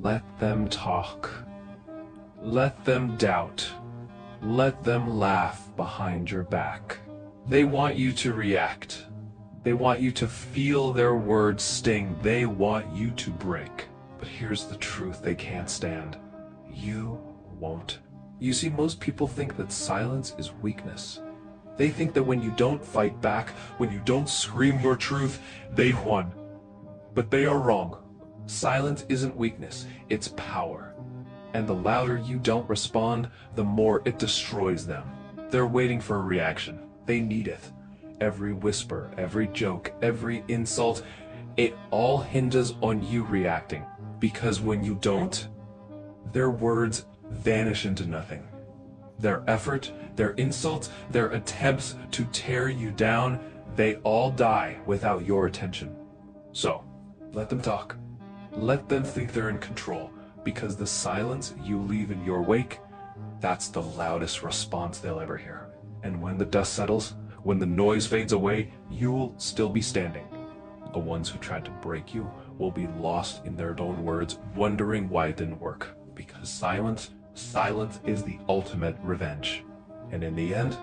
Let them talk. Let them doubt. Let them laugh behind your back. They want you to react. They want you to feel their words sting. They want you to break. But here's the truth they can't stand. You won't. You see, most people think that silence is weakness. They think that when you don't fight back, when you don't scream your truth, they've won. But they are wrong. Silence isn't weakness, it's power. And the louder you don't respond, the more it destroys them. They're waiting for a reaction. They need it. Every whisper, every joke, every insult, it all hinges on you reacting. Because when you don't, their words vanish into nothing. Their effort, their insults, their attempts to tear you down, they all die without your attention. So, let them talk. Let them think they're in control, because the silence you leave in your wake, that's the loudest response they'll ever hear. And when the dust settles, when the noise fades away, you'll still be standing. The ones who tried to break you will be lost in their own words, wondering why it didn't work. Because silence is the ultimate revenge. And in the end,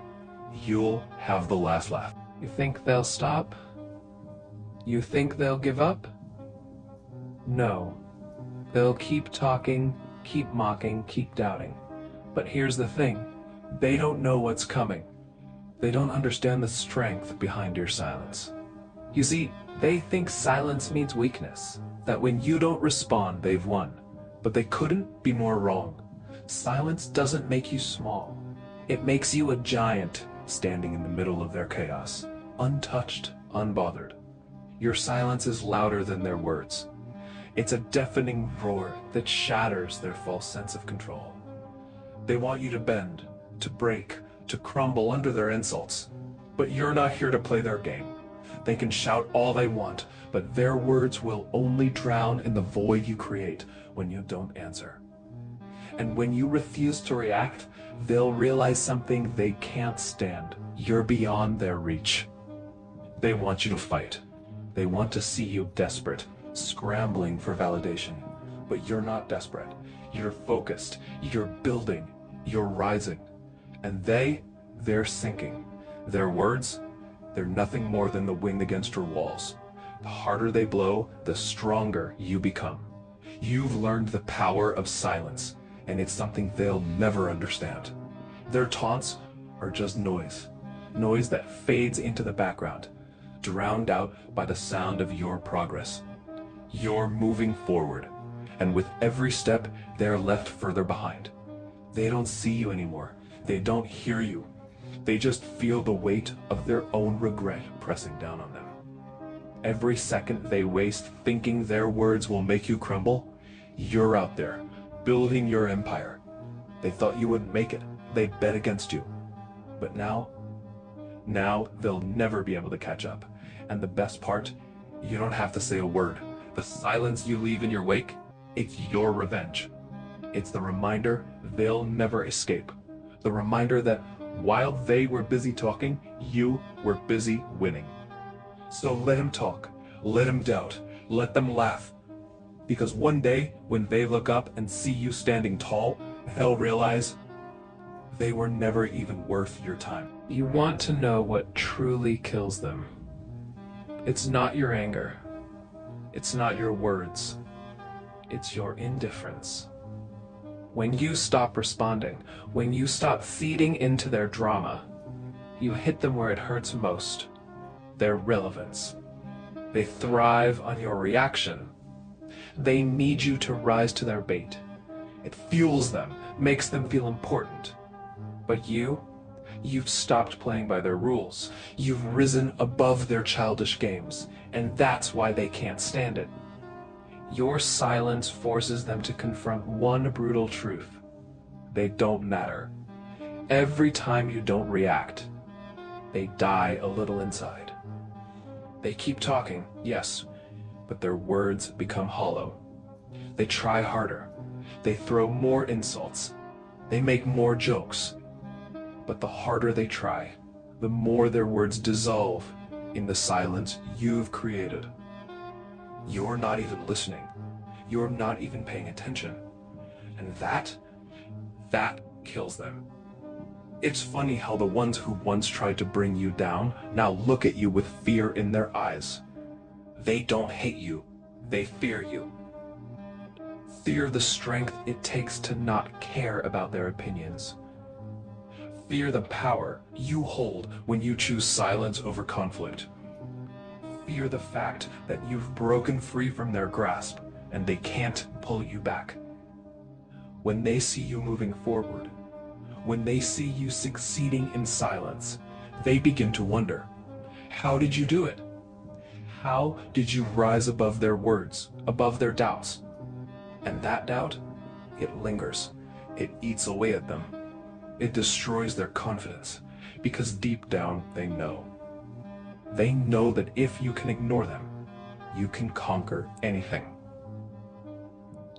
you'll have the last laugh. You think they'll stop? You think they'll give up? No. They'll keep talking, keep mocking, keep doubting. But here's the thing. They don't know what's coming. They don't understand the strength behind your silence. You see, they think silence means weakness. That when you don't respond, they've won. But they couldn't be more wrong. Silence doesn't make you small. It makes you a giant standing in the middle of their chaos, untouched, unbothered. Your silence is louder than their words. It's a deafening roar that shatters their false sense of control. They want you to bend, to break, to crumble under their insults. But you're not here to play their game. They can shout all they want, but their words will only drown in the void you create when you don't answer. And when you refuse to react, they'll realize something they can't stand. You're beyond their reach. They want you to fight. They want to see you desperate, scrambling for validation. But you're not desperate. You're focused. You're building. You're rising. And they're sinking. Their words, they're nothing more than the wind against your walls. The harder they blow, the stronger you become. You've learned the power of silence, and it's something they'll never understand. Their taunts are just noise. Noise that fades into the background, drowned out by the sound of your progress. You're moving forward, and with every step, they're left further behind. They don't see you anymore. They don't hear you. They just feel the weight of their own regret pressing down on them. Every second they waste thinking their words will make you crumble, you're out there, building your empire. They thought you wouldn't make it. They bet against you. But now they'll never be able to catch up. And the best part, you don't have to say a word. The silence you leave in your wake, it's your revenge. It's the reminder they'll never escape. The reminder that while they were busy talking, you were busy winning. So let him talk, let him doubt, let them laugh. Because one day, when they look up and see you standing tall, they'll realize they were never even worth your time. You want to know what truly kills them. It's not your anger. It's not your words. It's your indifference. When you stop responding, when you stop feeding into their drama, you hit them where it hurts most, their relevance. They thrive on your reaction. They need you to rise to their bait. It fuels them, makes them feel important. But you've stopped playing by their rules. You've risen above their childish games, and that's why they can't stand it. Your silence forces them to confront one brutal truth. They don't matter. Every time you don't react, they die a little inside. They keep talking, yes, but their words become hollow. They try harder. They throw more insults. They make more jokes. But the harder they try, the more their words dissolve in the silence you've created. You're not even listening. You're not even paying attention. And that kills them. It's funny how the ones who once tried to bring you down now look at you with fear in their eyes. They don't hate you, they fear you. Fear the strength it takes to not care about their opinions. Fear the power you hold when you choose silence over conflict. Fear the fact that you've broken free from their grasp and they can't pull you back. When they see you moving forward, when they see you succeeding in silence, they begin to wonder, how did you do it? How did you rise above their words, above their doubts? And that doubt, it lingers. It eats away at them. It destroys their confidence, because deep down they know. They know that if you can ignore them, you can conquer anything.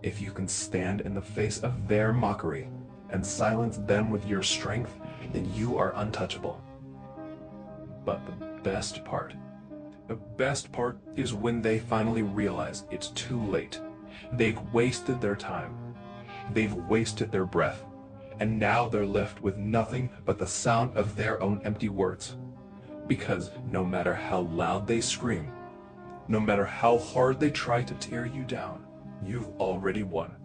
If you can stand in the face of their mockery and silence them with your strength, then you are untouchable. But the best part is when they finally realize it's too late. They've wasted their time. They've wasted their breath. And now they're left with nothing but the sound of their own empty words. Because no matter how loud they scream, no matter how hard they try to tear you down, you've already won.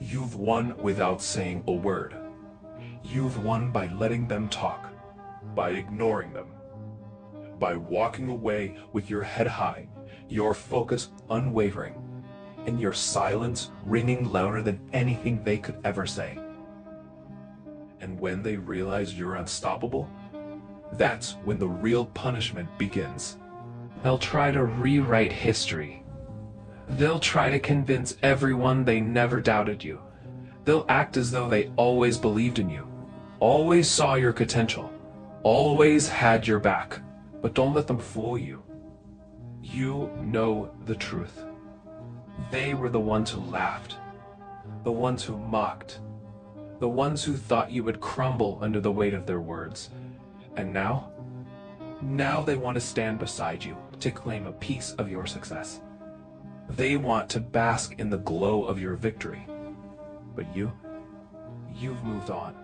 You've won without saying a word. You've won by letting them talk, by ignoring them, by walking away with your head high, your focus unwavering, and your silence ringing louder than anything they could ever say. And when they realize you're unstoppable, that's when the real punishment begins. They'll try to rewrite history. They'll try to convince everyone they never doubted you. They'll act as though they always believed in you, always saw your potential, always had your back. But don't let them fool you. You know the truth. They were the ones who laughed, the ones who mocked, the ones who thought you would crumble under the weight of their words. And now they want to stand beside you to claim a piece of your success. They want to bask in the glow of your victory. But you've moved on.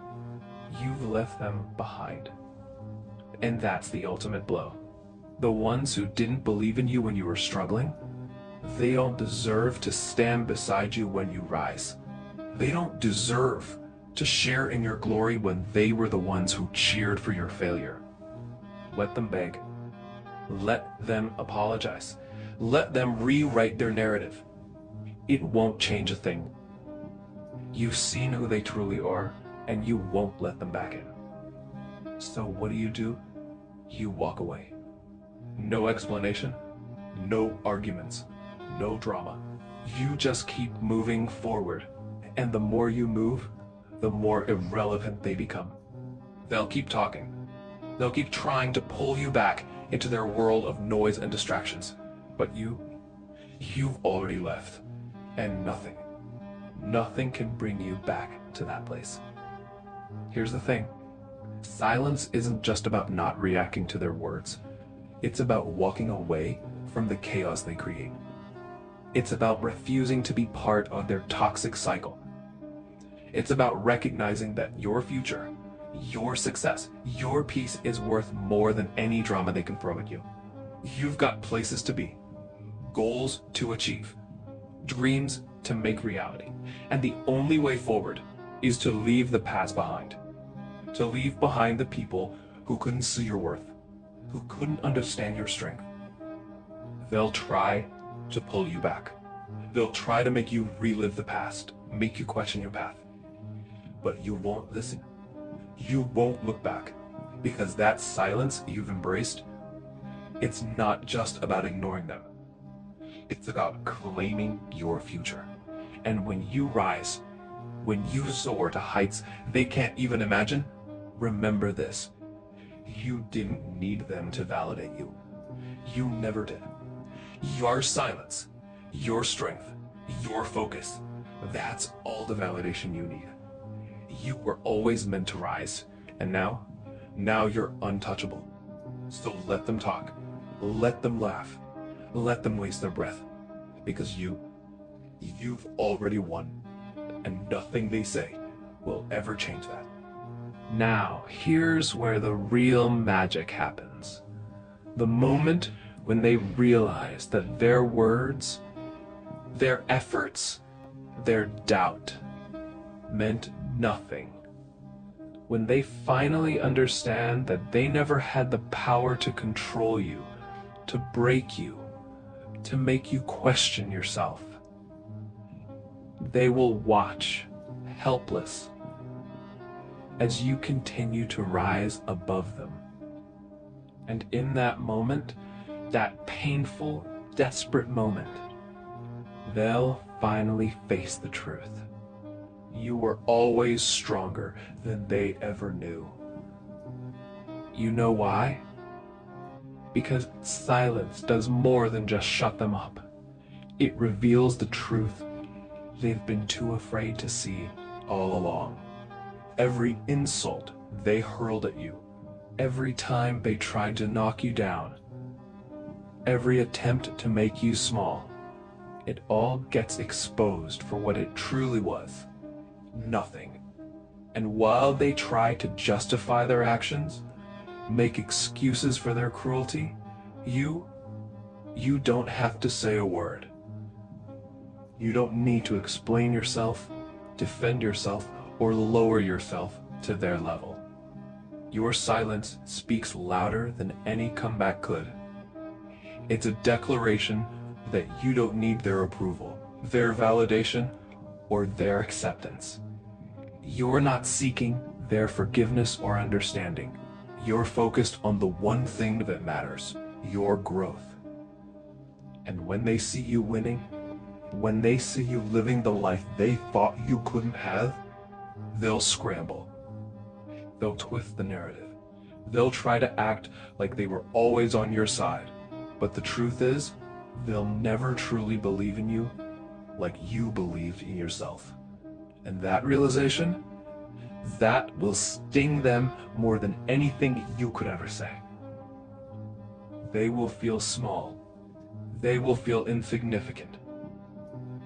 You've left them behind. And that's the ultimate blow. The ones who didn't believe in you when you were struggling, they don't deserve to stand beside you when you rise. They don't deserve to share in your glory when they were the ones who cheered for your failure. Let them beg. Let them apologize. Let them rewrite their narrative. It won't change a thing. You've seen who they truly are, and you won't let them back in. So what do? You walk away. No explanation, no arguments, no drama. You just keep moving forward, and the more you move, the more irrelevant they become. They'll keep talking. They'll keep trying to pull you back into their world of noise and distractions. But you've already left, and nothing can bring you back to that place. Here's the thing. Silence isn't just about not reacting to their words. It's about walking away from the chaos they create. It's about refusing to be part of their toxic cycle. It's about recognizing that your future, your success, your peace is worth more than any drama they can throw at you. You've got places to be, goals to achieve, dreams to make reality. And the only way forward is to leave the past behind. To leave behind the people who couldn't see your worth, who couldn't understand your strength. They'll try to pull you back. They'll try to make you relive the past, make you question your path. But you won't listen. You won't look back, because that silence you've embraced, it's not just about ignoring them. It's about claiming your future. And when you rise, when you soar to heights they can't even imagine, remember this. You didn't need them to validate you. You never did. Your silence, your strength, your focus, that's all the validation you need. You were always meant to rise, and now you're untouchable. So let them talk, let them laugh, let them waste their breath, because You've already won, and nothing they say will ever change that. Now, here's where the real magic happens. The moment when they realize that their words, their efforts, their doubt meant nothing. When they finally understand that they never had the power to control you, to break you, to make you question yourself. They will watch, helpless, as you continue to rise above them. And in that moment, that painful, desperate moment, they'll finally face the truth. You were always stronger than they ever knew. You know why? Because silence does more than just shut them up. It reveals the truth they've been too afraid to see all along. Every insult they hurled at you, every time they tried to knock you down, every attempt to make you small, it all gets exposed for what it truly was: nothing. And while they try to justify their actions, make excuses for their cruelty, you don't have to say a word. You don't need to explain yourself, defend yourself, or lower yourself to their level. Your silence speaks louder than any comeback could. It's a declaration that you don't need their approval, their validation, or their acceptance. You're not seeking their forgiveness or understanding. You're focused on the one thing that matters: your growth. And when they see you winning, when they see you living the life they thought you couldn't have, they'll scramble. They'll twist the narrative. They'll try to act like they were always on your side. But the truth is, they'll never truly believe in you like you believed in yourself. And that realization, that will sting them more than anything you could ever say. They will feel small. They will feel insignificant.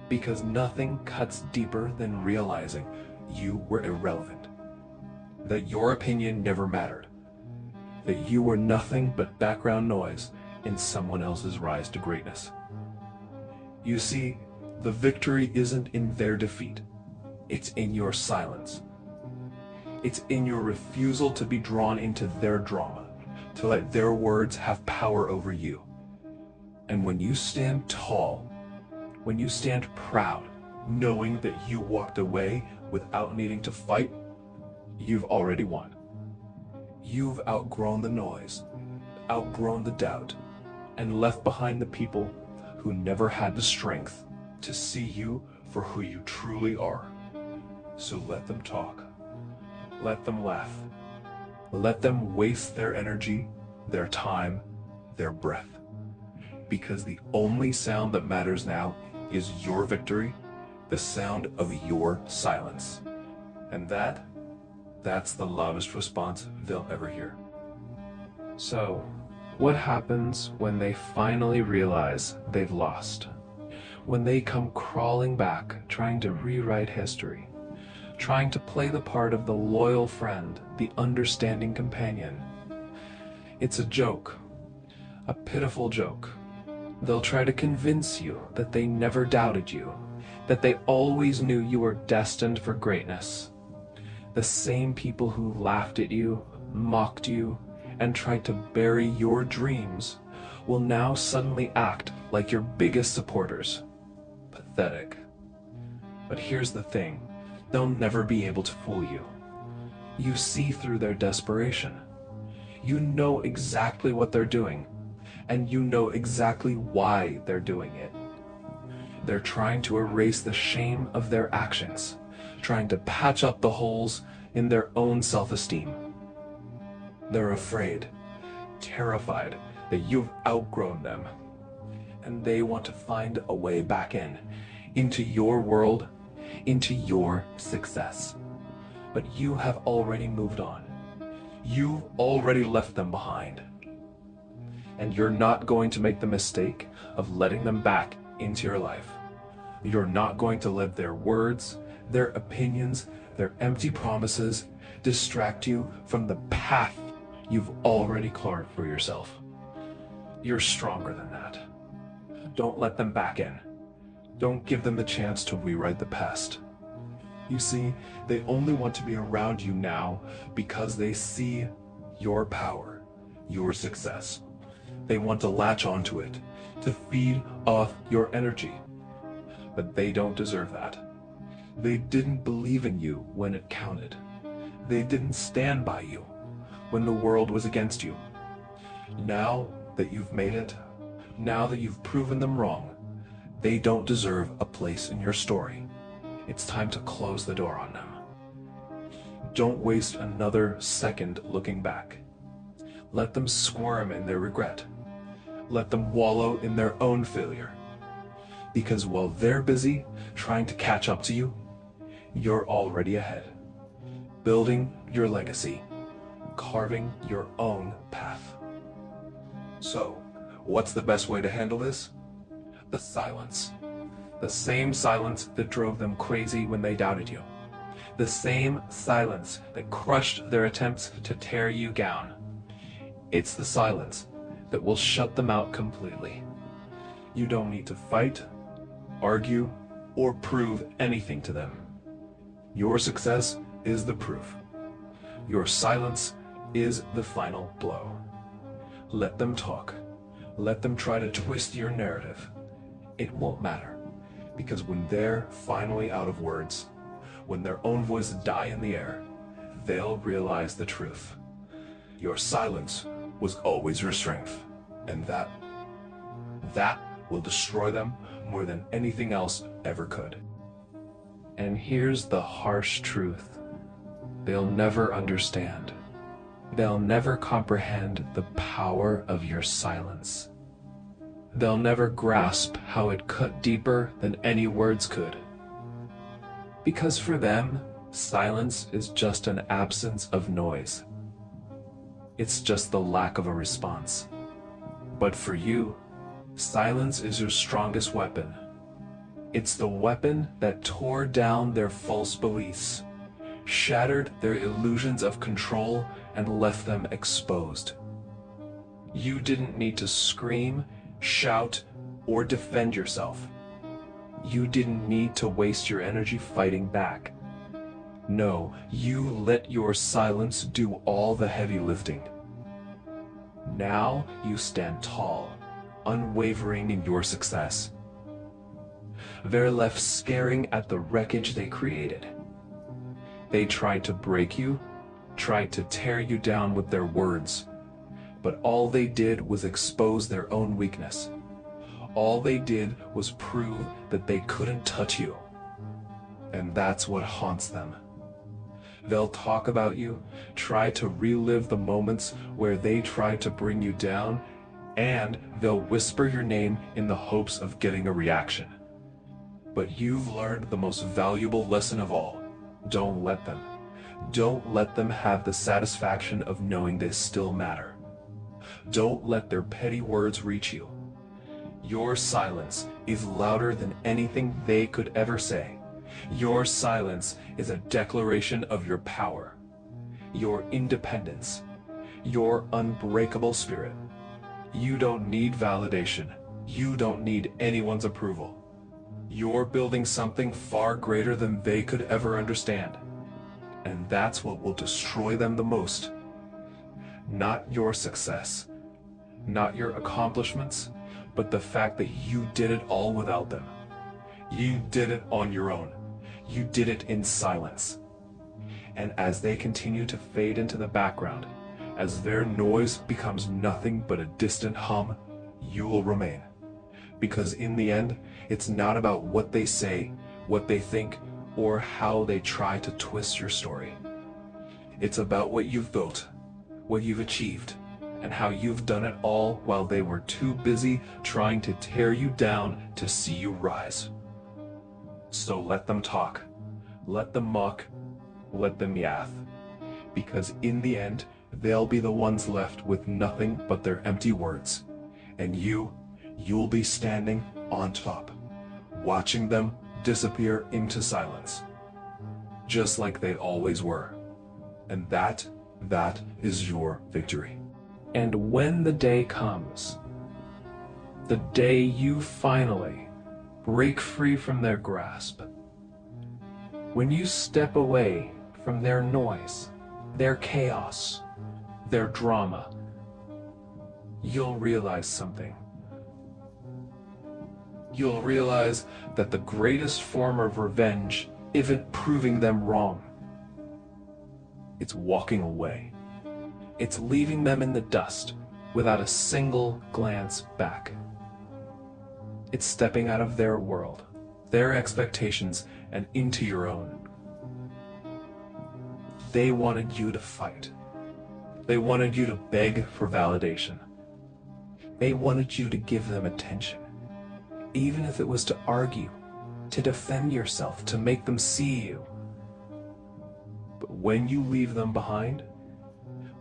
Because nothing cuts deeper than realizing you were irrelevant. That your opinion never mattered. That you were nothing but background noise in someone else's rise to greatness. You see, the victory isn't in their defeat. It's in your silence. It's in your refusal to be drawn into their drama, to let their words have power over you. And when you stand tall, when you stand proud, knowing that you walked away without needing to fight, you've already won. You've outgrown the noise, outgrown the doubt, and left behind the people who never had the strength to see you for who you truly are. So let them talk. Let them laugh. Let them waste their energy, their time, their breath. Because the only sound that matters now is your victory, the sound of your silence. And that's the loudest response they'll ever hear. So, what happens when they finally realize they've lost? When they come crawling back, trying to rewrite history, trying to play the part of the loyal friend, the understanding companion. It's a joke, a pitiful joke. They'll try to convince you that they never doubted you, that they always knew you were destined for greatness. The same people who laughed at you, mocked you, and tried to bury your dreams will now suddenly act like your biggest supporters. Pathetic. But here's the thing. They'll never be able to fool you. You see through their desperation. You know exactly what they're doing, and you know exactly why they're doing it. They're trying to erase the shame of their actions, trying to patch up the holes in their own self-esteem. They're afraid, terrified that you've outgrown them, and they want to find a way back into your world, into your success. But you have already moved on. You've already left them behind. And you're not going to make the mistake of letting them back into your life, You're not going to let their words, their opinions, their empty promises distract you from the path you've already carved for yourself. You're stronger than that. Don't let them back in. Don't give them the chance to rewrite the past. You see, they only want to be around you now because they see your power, your success. They want to latch onto it, to feed off your energy. But they don't deserve that. They didn't believe in you when it counted. They didn't stand by you when the world was against you. Now that you've made it, now that you've proven them wrong, they don't deserve a place in your story. It's time to close the door on them. Don't waste another second looking back. Let them squirm in their regret. Let them wallow in their own failure. Because while they're busy trying to catch up to you, you're already ahead, building your legacy, carving your own path. So, what's the best way to handle this? The silence. The same silence that drove them crazy when they doubted you. The same silence that crushed their attempts to tear you down. It's the silence that will shut them out completely. You don't need to fight, argue, or prove anything to them. Your success is the proof. Your silence is the final blow. Let them talk. Let them try to twist your narrative. It won't matter, because when they're finally out of words, when their own voices die in the air, they'll realize the truth. Your silence was always your strength, and that will destroy them more than anything else ever could. And here's the harsh truth. They'll never understand. They'll never comprehend the power of your silence. They'll never grasp how it cut deeper than any words could. Because for them, silence is just an absence of noise. It's just the lack of a response. But for you, silence is your strongest weapon. It's the weapon that tore down their false beliefs, shattered their illusions of control, and left them exposed. You didn't need to scream, shout, or defend yourself. You didn't need to waste your energy fighting back. No, you let your silence do all the heavy lifting. Now you stand tall, unwavering in your success. They're left staring at the wreckage they created. They tried to break you, tried to tear you down with their words, but all they did was expose their own weakness. All they did was prove that they couldn't touch you. And that's what haunts them. They'll talk about you, try to relive the moments where they tried to bring you down, and they'll whisper your name in the hopes of getting a reaction. But you've learned the most valuable lesson of all. Don't let them. Don't let them have the satisfaction of knowing they still matter. Don't let their petty words reach you. Your silence is louder than anything they could ever say. Your silence is a declaration of your power, your independence, your unbreakable spirit. You don't need validation. You don't need anyone's approval. You're building something far greater than they could ever understand. And that's what will destroy them the most. Not your success, not your accomplishments, but the fact that you did it all without them. You did it on your own. You did it in silence. And as they continue to fade into the background, as their noise becomes nothing but a distant hum, you will remain. Because in the end, it's not about what they say, what they think, or how they try to twist your story. It's about what you've built, what you've achieved, and how you've done it all while they were too busy trying to tear you down to see you rise. So let them talk, let them mock, let them yaff, because in the end, they'll be the ones left with nothing but their empty words, and you'll be standing on top, watching them disappear into silence, just like they always were. And that is your victory. And when the day comes, the day you finally break free from their grasp, when you step away from their noise, their chaos, their drama, you'll realize something. You'll realize that the greatest form of revenge isn't proving them wrong. It's walking away. It's leaving them in the dust without a single glance back. It's stepping out of their world, their expectations, and into your own. They wanted you to fight. They wanted you to beg for validation. They wanted you to give them attention, even if it was to argue, to defend yourself, to make them see you. But when you leave them behind,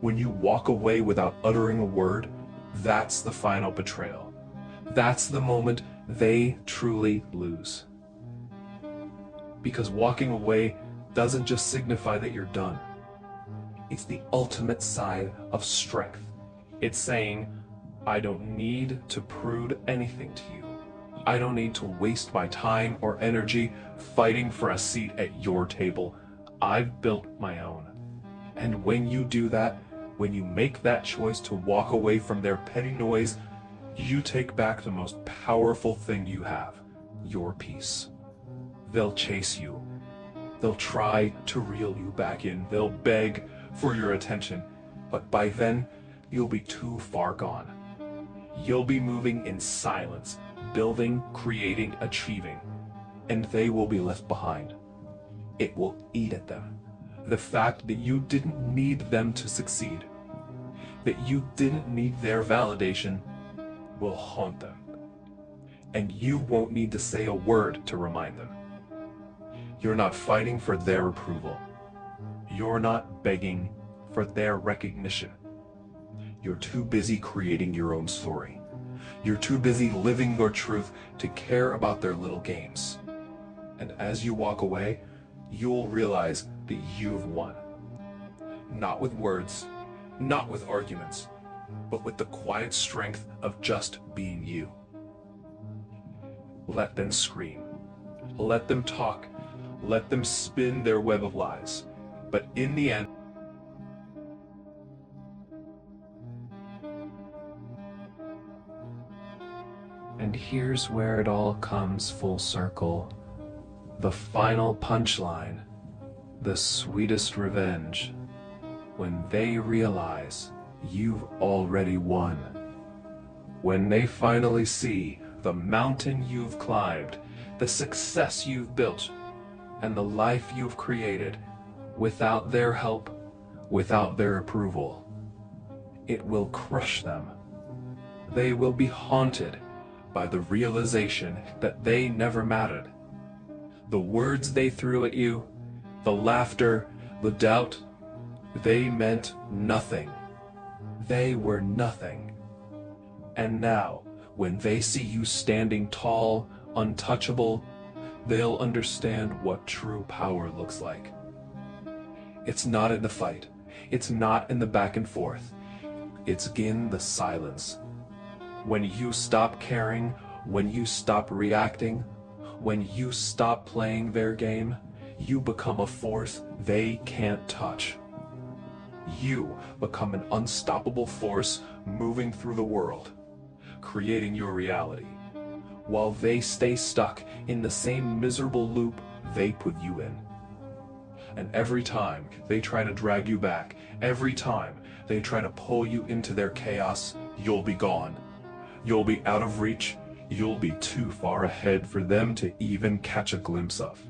when you walk away without uttering a word, that's the final betrayal. That's the moment they truly lose. Because walking away doesn't just signify that you're done. It's the ultimate sign of strength. It's saying, I don't need to prove anything to you. I don't need to waste my time or energy fighting for a seat at your table. I've built my own. And when you do that, when you make that choice to walk away from their petty noise, you take back the most powerful thing you have, your peace. They'll chase you. They'll try to reel you back in. They'll beg for your attention. But by then, you'll be too far gone. You'll be moving in silence, building, creating, achieving. And they will be left behind. It will eat at them. The fact that you didn't need them to succeed, that you didn't need their validation, will haunt them. And you won't need to say a word to remind them. You're not fighting for their approval. You're not begging for their recognition. You're too busy creating your own story. You're too busy living your truth to care about their little games. And as you walk away, you'll realize that you've won. Not with words, not with arguments, but with the quiet strength of just being you. Let them scream. Let them talk. Let them spin their web of lies. But in the end, and here's where it all comes full circle. The final punchline, the sweetest revenge, when they realize you've already won. When they finally see the mountain you've climbed, the success you've built, and the life you've created without their help, without their approval, it will crush them. They will be haunted by the realization that they never mattered. The words they threw at you, the laughter, the doubt, they meant nothing. They were nothing. And now, when they see you standing tall, untouchable, they'll understand what true power looks like. It's not in the fight. It's not in the back and forth. It's in the silence. When you stop caring, when you stop reacting, when you stop playing their game, you become a force they can't touch. You become an unstoppable force moving through the world, creating your reality, while they stay stuck in the same miserable loop they put you in. And every time they try to drag you back, every time they try to pull you into their chaos, you'll be gone. You'll be out of reach. You'll be too far ahead for them to even catch a glimpse of.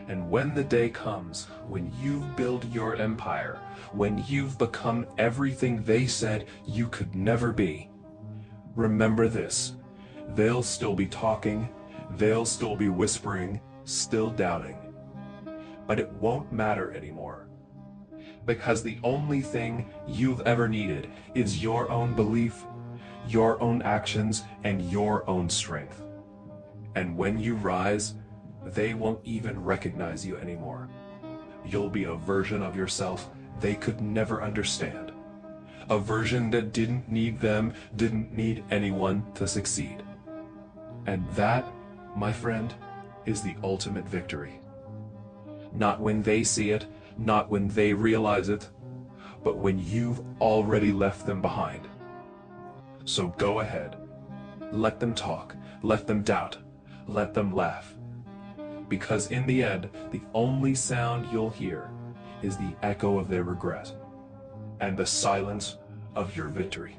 And when the day comes, when you've built your empire, when you've become everything they said you could never be, remember this: they'll still be talking, they'll still be whispering, still doubting. But it won't matter anymore. Because the only thing you've ever needed is your own belief, your own actions, and your own strength. And when you rise, they won't even recognize you anymore. You'll be a version of yourself they could never understand. A version that didn't need them, didn't need anyone to succeed. And that, my friend, is the ultimate victory. Not when they see it, not when they realize it, but when you've already left them behind. So go ahead. Let them talk, let them doubt, let them laugh. Because in the end, the only sound you'll hear is the echo of their regret and the silence of your victory.